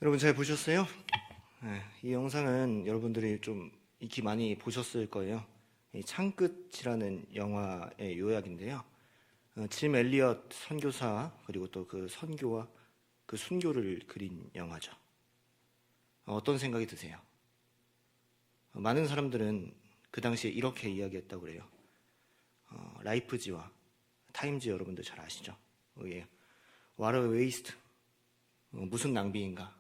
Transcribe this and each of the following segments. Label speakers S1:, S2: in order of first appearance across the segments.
S1: 여러분 잘 보셨어요? 네, 이 영상은 여러분들이 좀 익히 많이 보셨을 거예요. 이 창끝이라는 영화의 요약인데요. 짐 엘리엇 선교사 그리고 또 그 선교와 그 순교를 그린 영화죠. 어떤 생각이 드세요? 많은 사람들은 그 당시에 이렇게 이야기했다고 그래요. 라이프지와 타임지 여러분들 잘 아시죠? 예. What a waste. 무슨 낭비인가?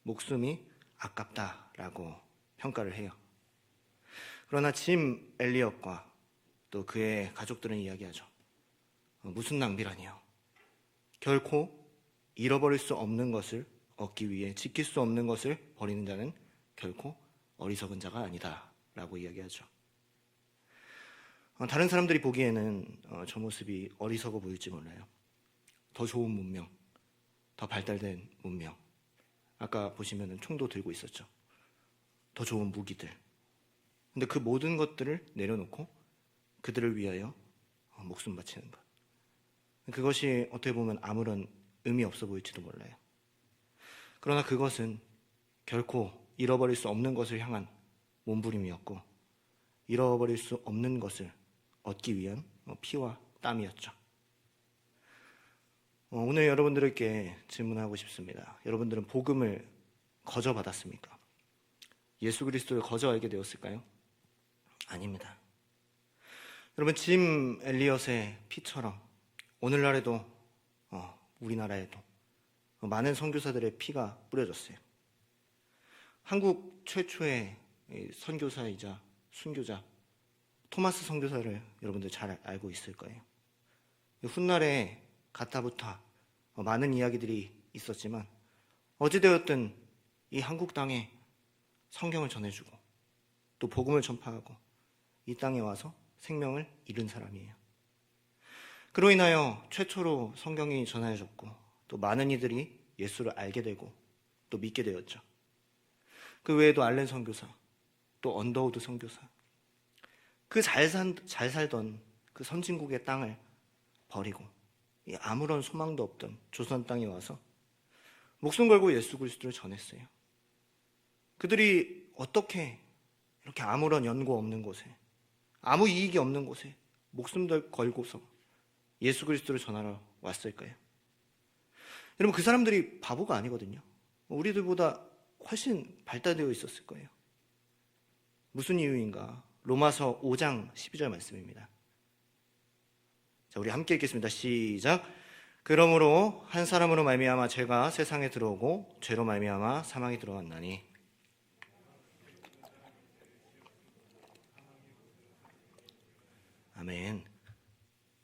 S1: 목숨이 아깝다라고 평가를 해요. 그러나 짐 엘리엇과 또 그의 가족들은 이야기하죠. 무슨 낭비라니요? 결코 잃어버릴 수 없는 것을 얻기 위해 지킬 수 없는 것을 버리는 자는 결코 어리석은 자가 아니다 라고 이야기하죠. 다른 사람들이 보기에는 저 모습이 어리석어 보일지 몰라요. 더 좋은 문명, 더 발달된 문명, 아까 보시면 총도 들고 있었죠. 더 좋은 무기들. 근데 그 모든 것들을 내려놓고 그들을 위하여 목숨 바치는 것. 그것이 어떻게 보면 아무런 의미 없어 보일지도 몰라요. 그러나 그것은 결코 잃어버릴 수 없는 것을 향한 몸부림이었고 잃어버릴 수 없는 것을 얻기 위한 피와 땀이었죠. 오늘 여러분들에게 질문하고 싶습니다. 여러분들은 복음을 거저 받았습니까? 예수 그리스도를 거저 알게 되었을까요? 아닙니다. 여러분, 짐 엘리엇의 피처럼 오늘날에도 우리나라에도 많은 선교사들의 피가 뿌려졌어요. 한국 최초의 선교사이자 순교자 토마스 선교사를 여러분들 잘 알고 있을 거예요. 훗날에 가타부타 많은 이야기들이 있었지만 어찌되었든 이 한국 땅에 성경을 전해주고 또 복음을 전파하고 이 땅에 와서 생명을 잃은 사람이에요. 그로 인하여 최초로 성경이 전해졌고 또 많은 이들이 예수를 알게 되고 또 믿게 되었죠. 그 외에도 알렌 선교사, 또 언더우드 선교사, 그 잘 살던 그 선진국의 땅을 버리고 아무런 소망도 없던 조선 땅에 와서 목숨 걸고 예수 그리스도를 전했어요. 그들이 어떻게 이렇게 아무런 연고 없는 곳에 아무 이익이 없는 곳에 목숨을 걸고서 예수 그리스도를 전하러 왔을까요? 여러분, 그 사람들이 바보가 아니거든요. 우리들보다 훨씬 발달되어 있었을 거예요. 무슨 이유인가? 로마서 5장 12절 말씀입니다. 자, 우리 함께 읽겠습니다. 시작. 그러므로 한 사람으로 말미암아 죄가 세상에 들어오고 죄로 말미암아 사망이 들어왔나니. 아멘.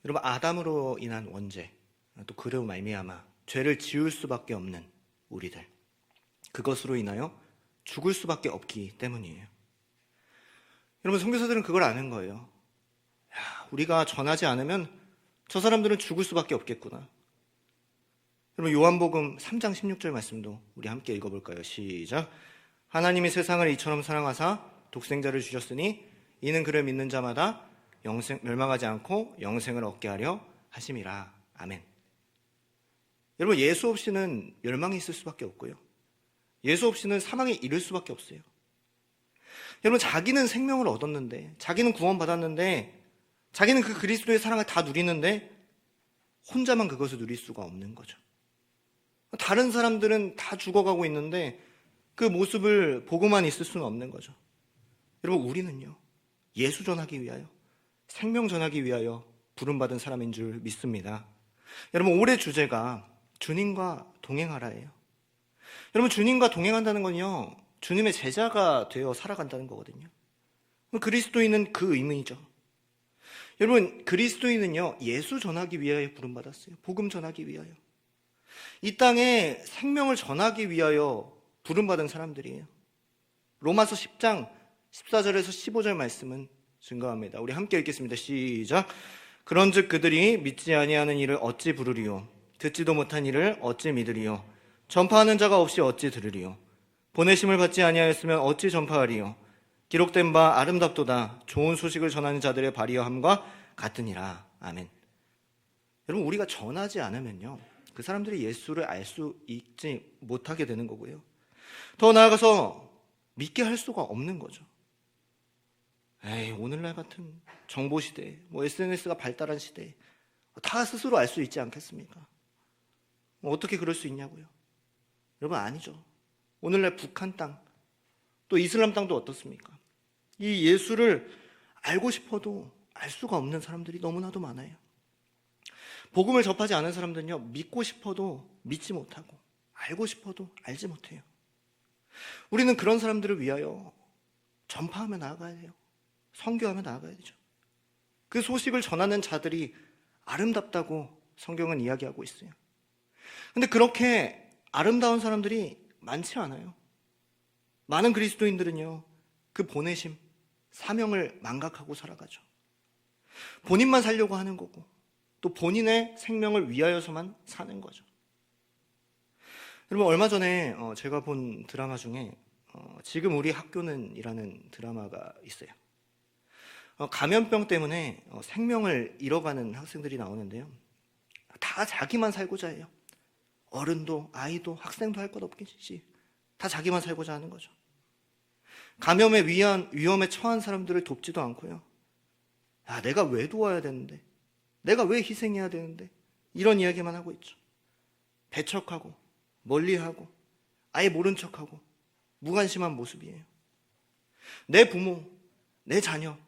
S1: 여러분, 아담으로 인한 원죄, 또 그로 말미암아 죄를 지을 수밖에 없는 우리들, 그것으로 인하여 죽을 수밖에 없기 때문이에요. 여러분, 선교사들은 그걸 아는 거예요. 우리가 전하지 않으면 저 사람들은 죽을 수밖에 없겠구나. 여러분, 요한복음 3장 16절 말씀도 우리 함께 읽어볼까요? 시작. 하나님이 세상을 이처럼 사랑하사 독생자를 주셨으니 이는 그를 믿는 자마다 멸망하지 않고 영생을 얻게 하려 하심이라. 아멘. 여러분, 예수 없이는 멸망이 있을 수밖에 없고요. 예수 없이는 사망에 이를 수밖에 없어요. 여러분, 자기는 생명을 얻었는데, 자기는 구원받았는데, 자기는 그 그리스도의 사랑을 다 누리는데 혼자만 그것을 누릴 수가 없는 거죠. 다른 사람들은 다 죽어가고 있는데 그 모습을 보고만 있을 수는 없는 거죠. 여러분, 우리는요, 예수 전하기 위하여, 생명 전하기 위하여 부름받은 사람인 줄 믿습니다. 여러분, 올해 주제가 주님과 동행하라예요. 여러분, 주님과 동행한다는 건요, 주님의 제자가 되어 살아간다는 거거든요. 그리스도인은 그 의미죠. 여러분, 그리스도인은요, 예수 전하기 위하여 부름받았어요. 복음 전하기 위하여. 이 땅에 생명을 전하기 위하여 부름받은 사람들이에요. 로마서 10장 14절에서 15절 말씀은 증거합니다. 우리 함께 읽겠습니다. 시작. 그런즉 그들이 믿지 아니하는 일을 어찌 부르리요? 듣지도 못한 일을 어찌 믿으리요? 전파하는 자가 없이 어찌 들으리요? 보내심을 받지 아니하였으면 어찌 전파하리요? 기록된 바 아름답도다. 좋은 소식을 전하는 자들의 발이여함과 같으니라. 아멘. 여러분, 우리가 전하지 않으면요, 그 그 사람들이 예수를 알 수 있지 못하게 되는 거고요. 더 나아가서 믿게 할 수가 없는 거죠. 에이, 오늘날 같은 정보 시대, SNS가 발달한 시대에 다 스스로 알 수 있지 않겠습니까? 어떻게 그럴 수 있냐고요? 여러분, 아니죠. 오늘날 북한 땅, 또 이슬람 땅도 어떻습니까? 이 예수를 알고 싶어도 알 수가 없는 사람들이 너무나도 많아요. 복음을 접하지 않은 사람들은요, 믿고 싶어도 믿지 못하고 알고 싶어도 알지 못해요. 우리는 그런 사람들을 위하여 전파하며 나아가야 돼요. 선교하며 나아가야 되죠. 그 소식을 전하는 자들이 아름답다고 성경은 이야기하고 있어요. 근데 그렇게 아름다운 사람들이 많지 않아요. 많은 그리스도인들은요, 그 보내심, 사명을 망각하고 살아가죠. 본인만 살려고 하는 거고, 또 본인의 생명을 위하여서만 사는 거죠. 여러분, 얼마 전에 제가 본 드라마 중에 지금 우리 학교는 이라는 드라마가 있어요. 감염병 때문에 생명을 잃어가는 학생들이 나오는데요. 다 자기만 살고자 해요. 어른도 아이도 학생도 할 것 없겠지. 다 자기만 살고자 하는 거죠. 감염의 위험에 처한 사람들을 돕지도 않고요. 야, 내가 왜 도와야 되는데? 내가 왜 희생해야 되는데? 이런 이야기만 하고 있죠. 배척하고 멀리하고 아예 모른 척하고 무관심한 모습이에요. 내 부모, 내 자녀,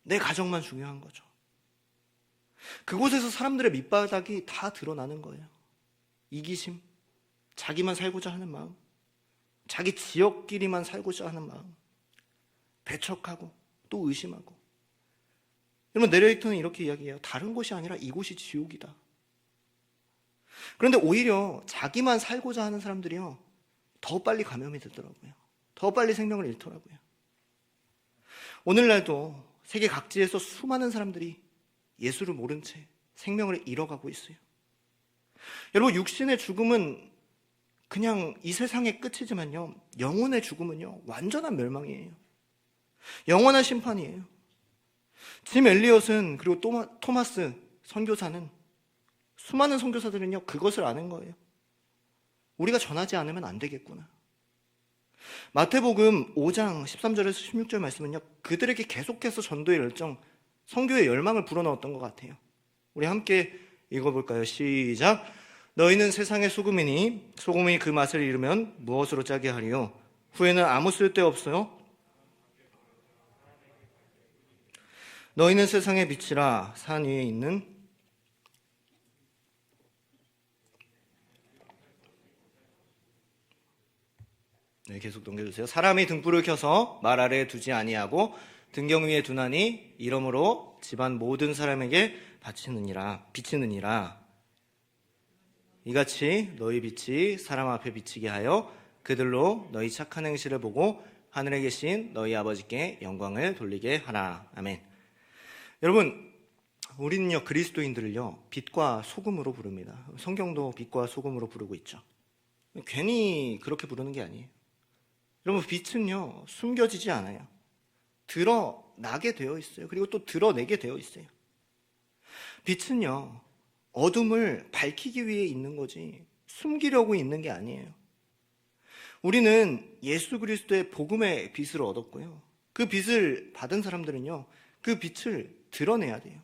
S1: 내 가정만 중요한 거죠. 그곳에서 사람들의 밑바닥이 다 드러나는 거예요. 이기심, 자기만 살고자 하는 마음, 자기 지역끼리만 살고자 하는 마음, 배척하고 또 의심하고. 여러분, 내레이터는 이렇게 이야기해요. 다른 곳이 아니라 이곳이 지옥이다. 그런데 오히려 자기만 살고자 하는 사람들이요, 더 빨리 감염이 되더라고요. 더 빨리 생명을 잃더라고요. 오늘날도 세계 각지에서 수많은 사람들이 예수를 모른 채 생명을 잃어가고 있어요. 여러분, 육신의 죽음은 그냥 이 세상의 끝이지만요, 영혼의 죽음은요, 완전한 멸망이에요. 영원한 심판이에요. 짐 엘리엇은, 그리고 토마스 선교사는, 수많은 선교사들은요, 그것을 아는 거예요. 우리가 전하지 않으면 안 되겠구나. 마태복음 5장 13절에서 16절 말씀은요, 그들에게 계속해서 전도의 열정, 선교의 열망을 불어넣었던 것 같아요. 우리 함께 읽어볼까요? 시작. 너희는 세상의 소금이니 소금이 그 맛을 잃으면 무엇으로 짜게 하리요? 후에는 아무 쓸데없어요. 너희는 세상의 빛이라. 산 위에 있는 네, 계속 넘겨주세요. 사람이 등불을 켜서 말 아래에 두지 아니하고 등경 위에 두나니 이러므로 집안 모든 사람에게 비치느니라. 이같이 너희 빛이 사람 앞에 비치게 하여 그들로 너희 착한 행실을 보고 하늘에 계신 너희 아버지께 영광을 돌리게 하라. 아멘. 여러분, 우리는요, 그리스도인들을요, 빛과 소금으로 부릅니다. 성경도 빛과 소금으로 부르고 있죠. 괜히 그렇게 부르는 게 아니에요. 여러분, 빛은요, 숨겨지지 않아요. 드러나게 되어 있어요. 그리고 또 드러내게 되어 있어요. 빛은요, 어둠을 밝히기 위해 있는 거지 숨기려고 있는 게 아니에요. 우리는 예수 그리스도의 복음의 빛을 얻었고요, 그 빛을 받은 사람들은요, 그 빛을 드러내야 돼요.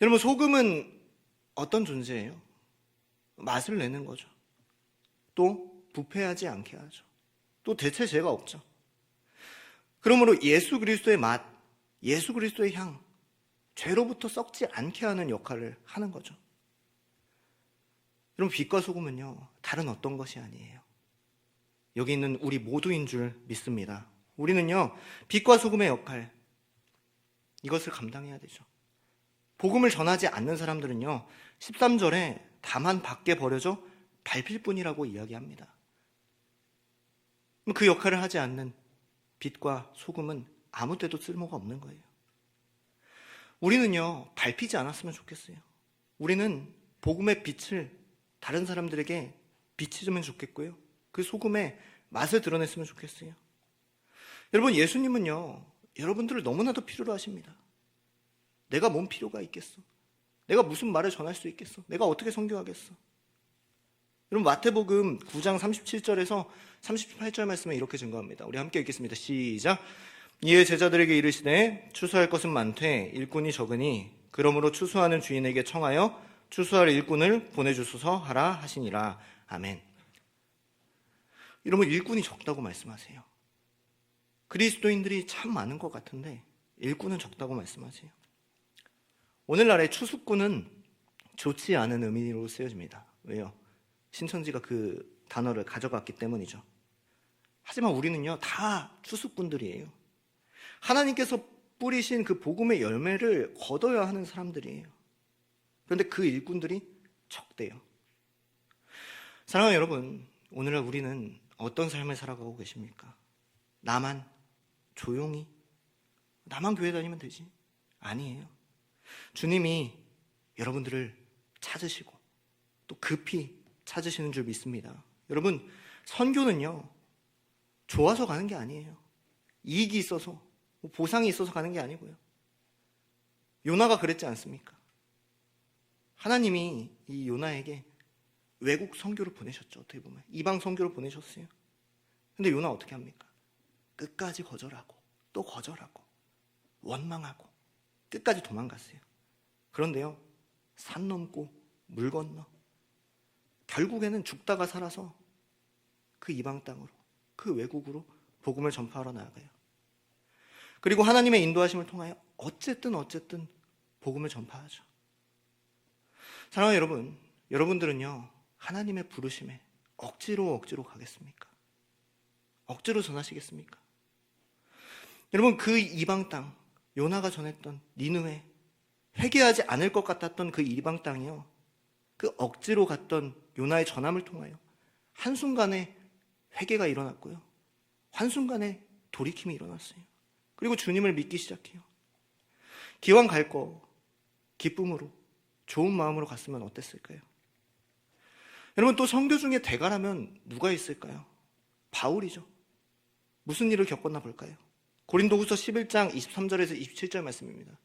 S1: 여러분, 소금은 어떤 존재예요? 맛을 내는 거죠. 또 부패하지 않게 하죠. 또 대체 죄가 없죠. 그러므로 예수 그리스도의 맛, 예수 그리스도의 향, 죄로부터 썩지 않게 하는 역할을 하는 거죠. 여러분, 빛과 소금은요, 다른 어떤 것이 아니에요. 여기 있는 우리 모두인 줄 믿습니다. 우리는요, 빛과 소금의 역할, 이것을 감당해야 되죠. 복음을 전하지 않는 사람들은요, 13절에 다만 밖에 버려져 밟힐 뿐이라고 이야기합니다. 그 역할을 하지 않는 빛과 소금은 아무 때도 쓸모가 없는 거예요. 우리는요, 밟히지 않았으면 좋겠어요. 우리는 복음의 빛을 다른 사람들에게 비치면 좋겠고요, 그 소금의 맛을 드러냈으면 좋겠어요. 여러분, 예수님은요, 여러분들을 너무나도 필요로 하십니다. 내가 뭔 필요가 있겠어? 내가 무슨 말을 전할 수 있겠어? 내가 어떻게 선교하겠어? 여러분, 마태복음 9장 37절에서 38절 말씀에 이렇게 증거합니다. 우리 함께 읽겠습니다. 시작. 이에 제자들에게 이르시되 추수할 것은 많되 일꾼이 적으니 그러므로 추수하는 주인에게 청하여 추수할 일꾼을 보내주소서 하라 하시니라. 아멘. 여러분, 일꾼이 적다고 말씀하세요. 그리스도인들이 참 많은 것 같은데 일꾼은 적다고 말씀하세요. 오늘날의 추수꾼은 좋지 않은 의미로 쓰여집니다. 왜요? 신천지가 그 단어를 가져갔기 때문이죠. 하지만 우리는요, 다 추수꾼들이에요. 하나님께서 뿌리신 그 복음의 열매를 거둬야 하는 사람들이에요. 그런데 그 일꾼들이 적대요. 사랑하는 여러분, 오늘날 우리는 어떤 삶을 살아가고 계십니까? 나만 조용히, 나만 교회 다니면 되지? 아니에요. 주님이 여러분들을 찾으시고 또 급히 찾으시는 줄 믿습니다. 여러분, 선교는요, 좋아서 가는 게 아니에요. 이익이 있어서, 보상이 있어서 가는 게 아니고요. 요나가 그랬지 않습니까? 하나님이 이 요나에게 외국 선교를 보내셨죠. 어떻게 보면 이방 선교를 보내셨어요. 근데 요나 어떻게 합니까? 끝까지 거절하고 또 거절하고 원망하고 끝까지 도망갔어요. 그런데요, 산 넘고 물 건너 결국에는 죽다가 살아서 그 이방 땅으로, 그 외국으로 복음을 전파하러 나아가요. 그리고 하나님의 인도하심을 통하여 어쨌든 복음을 전파하죠. 사랑하는 여러분, 여러분들은요, 하나님의 부르심에 억지로 가겠습니까? 억지로 전하시겠습니까? 여러분, 그 이방 땅, 요나가 전했던 니느웨, 회개하지 않을 것 같았던 그 이방 땅이요, 그 억지로 갔던 요나의 전함을 통하여 한순간에 회개가 일어났고요, 한순간에 돌이킴이 일어났어요. 그리고 주님을 믿기 시작해요. 기왕 갈 거 기쁨으로, 좋은 마음으로 갔으면 어땠을까요? 여러분, 또 선교 중에 대가라면 누가 있을까요? 바울이죠. 무슨 일을 겪었나 볼까요? 고린도후서 11장 23절에서 27절 말씀입니다.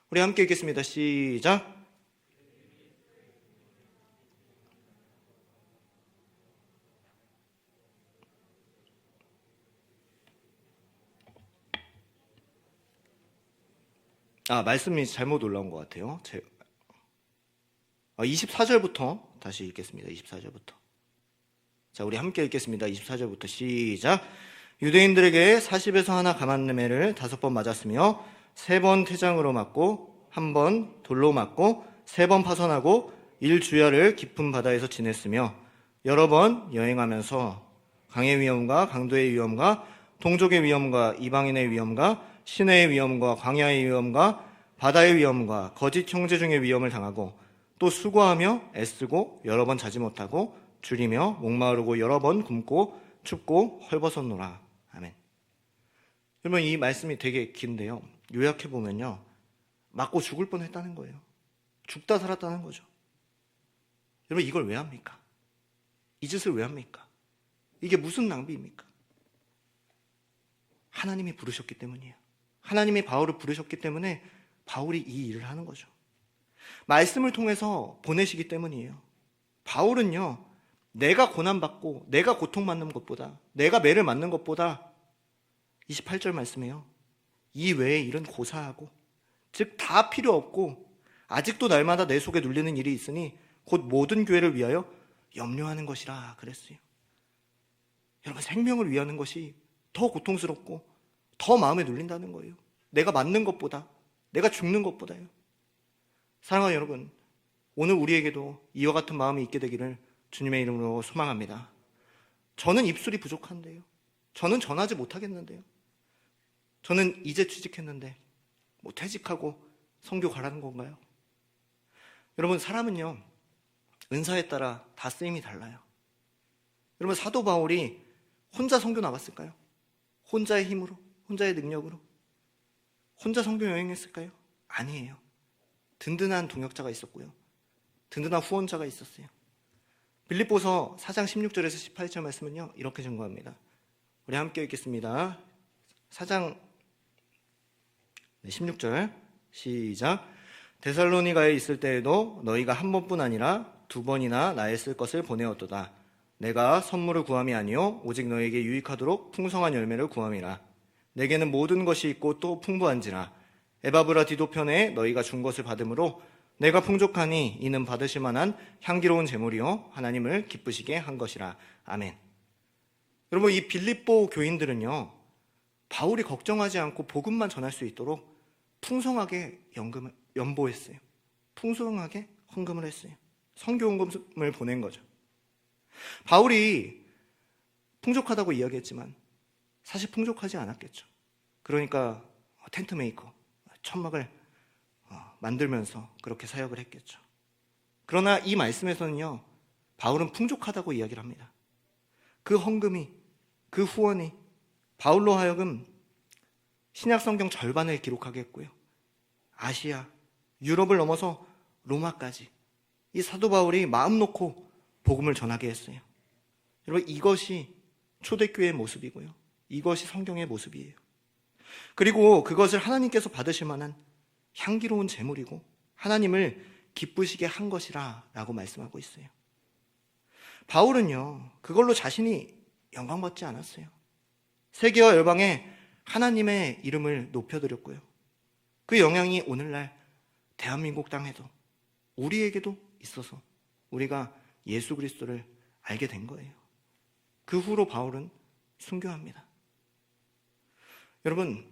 S1: 우리 함께 읽겠습니다. 시작. 말씀이 잘못 올라온 것 같아요. 24절부터 다시 읽겠습니다. 24절부터. 자, 우리 함께 읽겠습니다. 24절부터 시작. 유대인들에게 40에서 하나 가만매를 5번 맞았으며 3번 태장으로 맞고 1번 돌로 맞고 3번 파선하고 1주야를 깊은 바다에서 지냈으며 여러 번 여행하면서 강의 위험과 강도의 위험과 동족의 위험과 이방인의 위험과 시내의 위험과 광야의 위험과 바다의 위험과 거짓 형제 중의 위험을 당하고 또 수고하며 애쓰고 여러 번 자지 못하고 줄이며 목마르고 여러 번 굶고 춥고 헐벗었노라. 아멘. 여러분, 이 말씀이 되게 긴데요, 요약해보면요, 맞고 죽을 뻔했다는 거예요. 죽다 살았다는 거죠. 여러분, 이걸 왜 합니까? 이 짓을 왜 합니까? 이게 무슨 낭비입니까? 하나님이 부르셨기 때문이에요. 하나님이 바울을 부르셨기 때문에 바울이 이 일을 하는 거죠. 말씀을 통해서 보내시기 때문이에요. 바울은요, 내가 고난받고 내가 고통받는 것보다, 내가 매를 맞는 것보다 28절 말씀에요, 이 외의 일은 고사하고, 즉 다 필요 없고 아직도 날마다 내 속에 눌리는 일이 있으니 곧 모든 교회를 위하여 염려하는 것이라 그랬어요. 여러분, 생명을 위하는 것이 더 고통스럽고 더 마음에 눌린다는 거예요. 내가 맞는 것보다, 내가 죽는 것보다요. 사랑하는 여러분, 오늘 우리에게도 이와 같은 마음이 있게 되기를 주님의 이름으로 소망합니다. 저는 입술이 부족한데요, 저는 전하지 못하겠는데요, 저는 이제 취직했는데 뭐 퇴직하고 선교 가라는 건가요? 여러분, 사람은요, 은사에 따라 다 쓰임이 달라요. 여러분, 사도 바울이 혼자 선교 나갔을까요? 혼자의 힘으로, 혼자의 능력으로 혼자 선교 여행했을까요? 아니에요. 든든한 동역자가 있었고요, 든든한 후원자가 있었어요. 빌립보서 4장 16절에서 18절 말씀은요, 이렇게 증거합니다. 우리 함께 읽겠습니다. 4장 16절 시작. 데살로니가에 있을 때에도 너희가 한 번뿐 아니라 두 번이나 나의 쓸 것을 보내었도다. 내가 선물을 구함이 아니요 오직 너에게 유익하도록 풍성한 열매를 구함이라. 내게는 모든 것이 있고 또 풍부한지라. 에바브라 디도 편에 너희가 준 것을 받음으로 내가 풍족하니 이는 받으실 만한 향기로운 제물이요 하나님을 기쁘시게 한 것이라. 아멘. 여러분, 이 빌립보 교인들은요, 바울이 걱정하지 않고 복음만 전할 수 있도록 풍성하게 연보했어요. 풍성하게 헌금을 했어요. 선교 헌금을 보낸 거죠. 바울이 풍족하다고 이야기했지만 사실 풍족하지 않았겠죠. 그러니까 텐트 메이커, 천막을 만들면서 그렇게 사역을 했겠죠. 그러나 이 말씀에서는요, 바울은 풍족하다고 이야기를 합니다. 그 헌금이, 그 후원이 바울로 하여금 신약 성경 절반을 기록하게 했고요. 아시아, 유럽을 넘어서 로마까지 이 사도 바울이 마음 놓고 복음을 전하게 했어요. 여러분, 이것이 초대교회의 모습이고요. 이것이 성경의 모습이에요. 그리고 그것을 하나님께서 받으실 만한 향기로운 제물이고 하나님을 기쁘시게 한 것이라 라고 말씀하고 있어요. 바울은요, 그걸로 자신이 영광받지 않았어요. 세계와 열방에 하나님의 이름을 높여드렸고요. 그 영향이 오늘날 대한민국 땅에도 우리에게도 있어서 우리가 예수 그리스도를 알게 된 거예요. 그 후로 바울은 순교합니다. 여러분,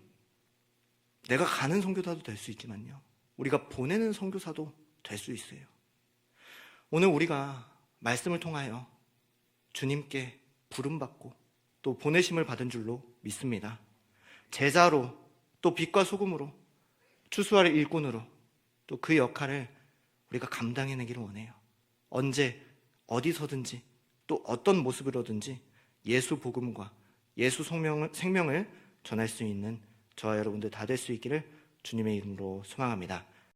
S1: 내가 가는 선교사도 될 수 있지만요, 우리가 보내는 선교사도 될 수 있어요. 오늘 우리가 말씀을 통하여 주님께 부름받고 또 보내심을 받은 줄로 믿습니다. 제자로, 또 빛과 소금으로, 추수할 일꾼으로 또 그 역할을 우리가 감당해내기를 원해요. 언제 어디서든지 또 어떤 모습으로든지 예수 복음과 예수 생명을 전할 수 있는 저와 여러분들 다 될 수 있기를 주님의 이름으로 소망합니다.